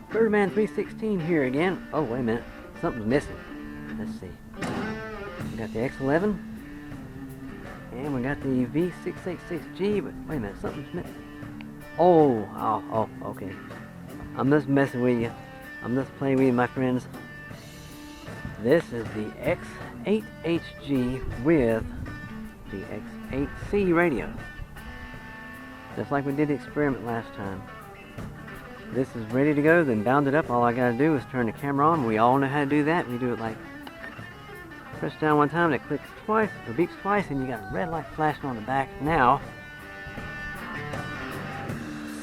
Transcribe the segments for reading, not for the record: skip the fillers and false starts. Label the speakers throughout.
Speaker 1: Birdman 316 here again. Oh, wait a minute. Something's missing. Let's see. We got the X11. And we got the V686G, but wait a minute. Something's missing. Oh, okay. I'm just messing with you. I'm just playing with you, my friends. This is the x8hg with the x8c radio. Just like we did the experiment last time. This is ready to go, then bound it up. All I gotta do is turn the camera on. We all know how to do that. We do it like press down one time, and it clicks twice, or beeps twice, and you got a red light flashing on the back. Now,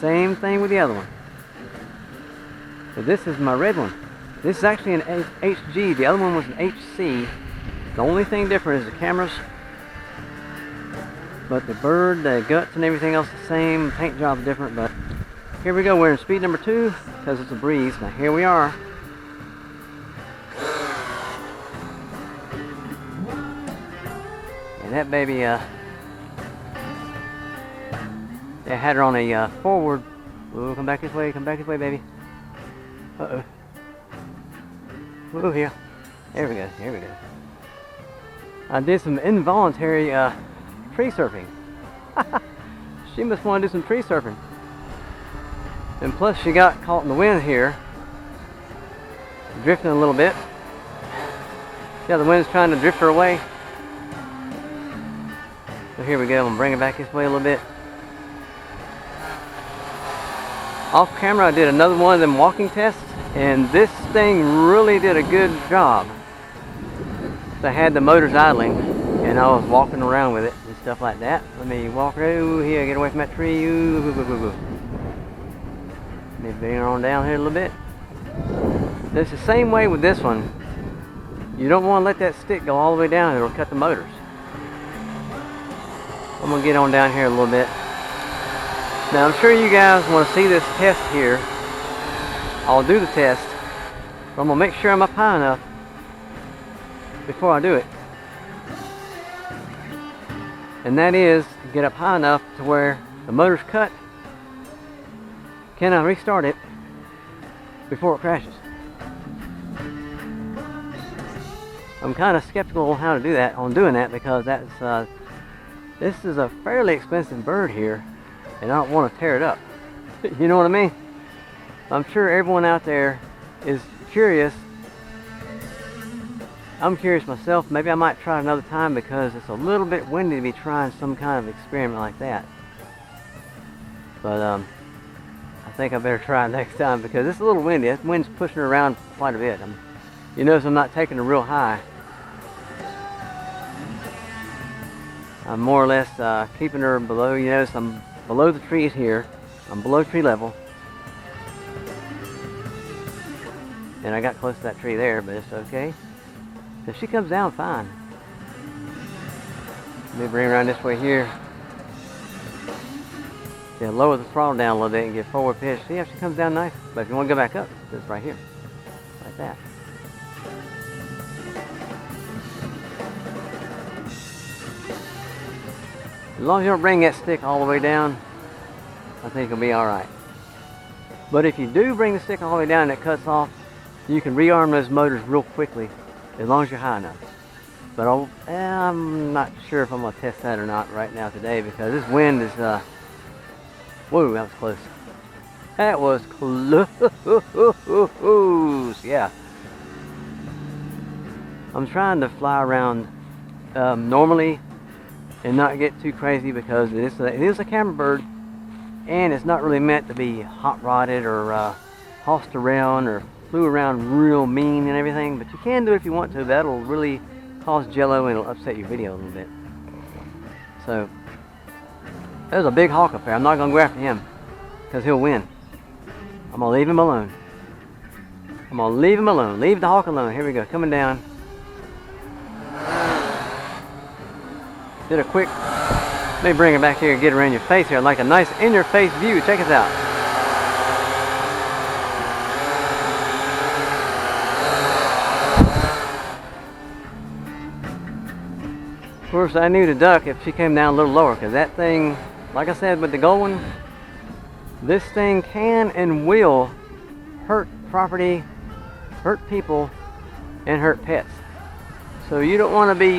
Speaker 1: same thing with the other one. So this is my red one. This is actually an HG. The other one was an HC. The only thing different is the cameras, but the bird, the guts, and everything else the same. Paint job's different, but here we go. We're in speed number 2 because it's a breeze. Now here we are. And that baby, they had her on a forward. Ooh, come back this way, baby. Uh-oh. Ooh, here. There we go. I did some involuntary tree surfing. She must want to do some tree surfing. And plus she got caught in the wind here, drifting a little bit. Yeah, the wind's trying to drift her away. So here we go. I'm gonna bring it back this way a little bit. Off camera I did another one of them walking tests, and this thing really did a good job. So I had the motors idling and I was walking around with it and stuff like that. Let me walk here, get away from that tree. Let me bring her on down here a little bit. It's the same way with this one. You don't want to let that stick go all the way down, it'll cut the motors. I'm going to get on down here a little bit. Now I'm sure you guys want to see this test here. I'll do the test, but I'm going to make sure I'm up high enough before I do it. And that is, get up high enough to where the motor's cut. Can I restart it before it crashes? I'm kind of skeptical on how to do that, doing that, because that's this is a fairly expensive bird here, and I don't want to tear it up. You know what I mean? I'm sure everyone out there is curious. I'm curious myself. Maybe I might try another time because it's a little bit windy to be trying some kind of experiment like that. But I think I better try it next time because it's a little windy. That wind's pushing her around quite a bit. You notice I'm not taking her real high. I'm more or less keeping her below. You notice I'm below the trees here. I'm below tree level. And I got close to that tree there, but it's okay. So she comes down fine. Let me bring her around this way here. Yeah, lower the throttle down a little bit and get forward pitch. See how she comes down nice? But if you want to go back up, it's right here. Like that. As long as you don't bring that stick all the way down, I think it'll be alright. But if you do bring the stick all the way down and it cuts off, you can rearm those motors real quickly, as long as you're high enough. But I'm not sure if I'm going to test that or not right now today, because this wind is, whoa, that was close. That was close, yeah. I'm trying to fly around normally and not get too crazy, because it is a camera bird, and it's not really meant to be hot rodded or hossed around or flew around real mean and everything. But you can do it if you want to. That'll really cause jello and it'll upset your video a little bit. So there's a big hawk up there. I'm not going to go after him because he'll win. I'm going to leave him alone. Leave the hawk alone. Here we go, coming down. Did a quick, let me bring her back here and get her in your face here. Like a nice in your face view. Check us out. Of course, I knew to duck if she came down a little lower, because that thing, like I said with the gold one, this thing can and will hurt property, hurt people, and hurt pets. So you don't want to be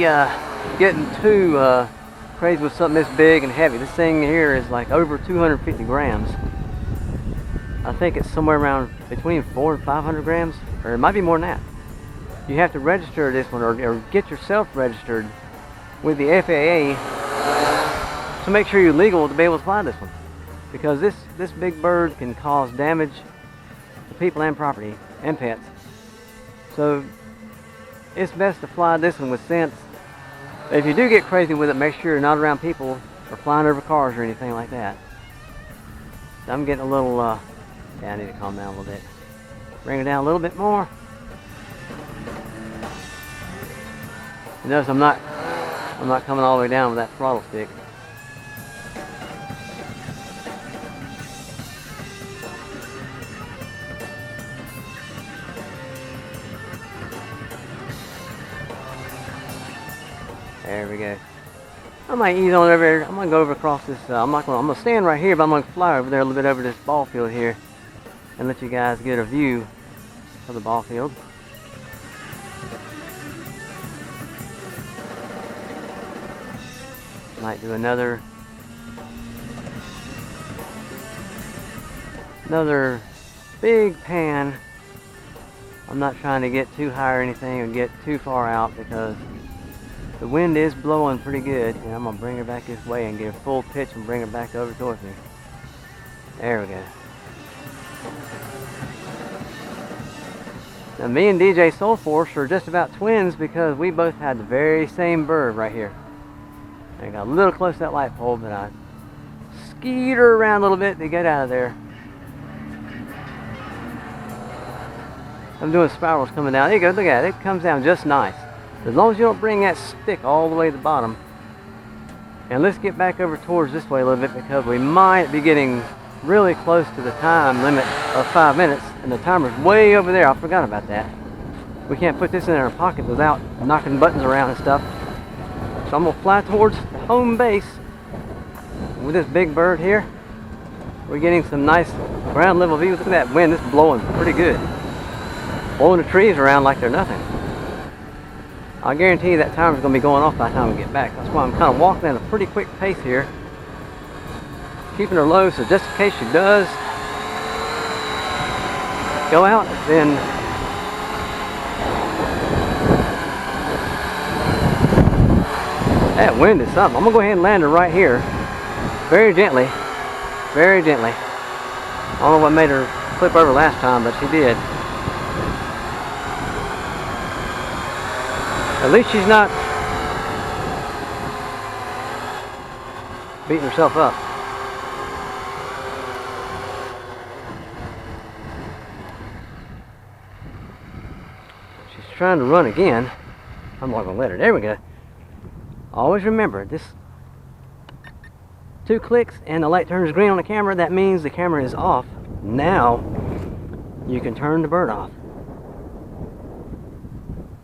Speaker 1: getting too crazy with something this big and heavy. This thing here is like over 250 grams. I think it's somewhere around between 400 and 500 grams, or it might be more than that. You have to register this one, or get yourself registered with the FAA to make sure you're legal to be able to fly this one. Because this big bird can cause damage to people and property and pets. So it's best to fly this one with sense. If you do get crazy with it, make sure you're not around people or flying over cars or anything like that. So I'm getting a little, yeah, I need to calm down a little bit. Bring it down a little bit more. You notice I'm not coming all the way down with that throttle stick. There we go. I might ease on over there. I'm gonna go over across this. I'm gonna stand right here, but I'm gonna fly over there a little bit over this ball field here, and let you guys get a view of the ball field. Might do another big pan. I'm not trying to get too high or anything or get too far out because the wind is blowing pretty good, and I'm gonna bring her back this way and get a full pitch and bring her back over towards me. There we go. Now me and DJ Soulforce are just about twins because we both had the very same bird right here. I got a little close to that light pole, but I skied her around a little bit to get out of there. I'm doing spirals coming down. There you go, look at it. It comes down just nice. As long as you don't bring that stick all the way to the bottom. And let's get back over towards this way a little bit because we might be getting really close to the time limit of 5 minutes, and the timer's way over there. I forgot about that. We can't put this in our pocket without knocking buttons around and stuff. So I'm gonna fly towards the home base with this big bird here. We're getting some nice ground level views. Look at that wind, it's blowing pretty good. Blowing the trees around like they're nothing. I guarantee you that timer's gonna be going off by the time we get back. That's why I'm kind of walking at a pretty quick pace here. Keeping her low, so just in case she does go out, then that wind is something. I'm gonna go ahead and land her right here. Very gently. Very gently. I don't know what made her flip over last time, but she did. At least she's not beating herself up. She's trying to run again. I'm not gonna let her. There we go. Always remember this: 2 clicks and the light turns green on the camera. That means the camera is off. Now you can turn the bird off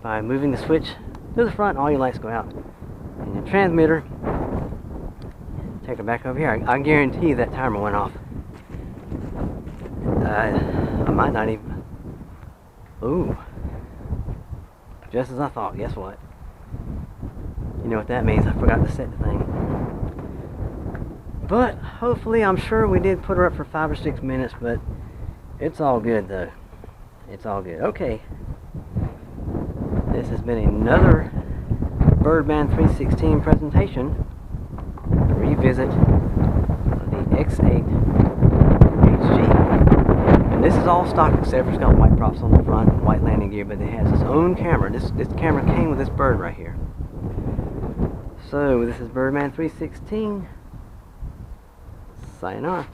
Speaker 1: by moving the switch to the front. All your lights go out, and your transmitter, take it back over here. I guarantee that timer went off. I might not even. Ooh, just as I thought. Guess what? You know what that means? I forgot to set the thing. But hopefully, I'm sure we did put her up for 5 or 6 minutes, but it's all good though. It's all good. Okay. This has been another Birdman 316 presentation. Revisit the x8hg. And this is all stock except for it's got white props on the front, white landing gear, but it has its own camera. This camera came with this bird right here. So this is Birdman 316. Sayonara.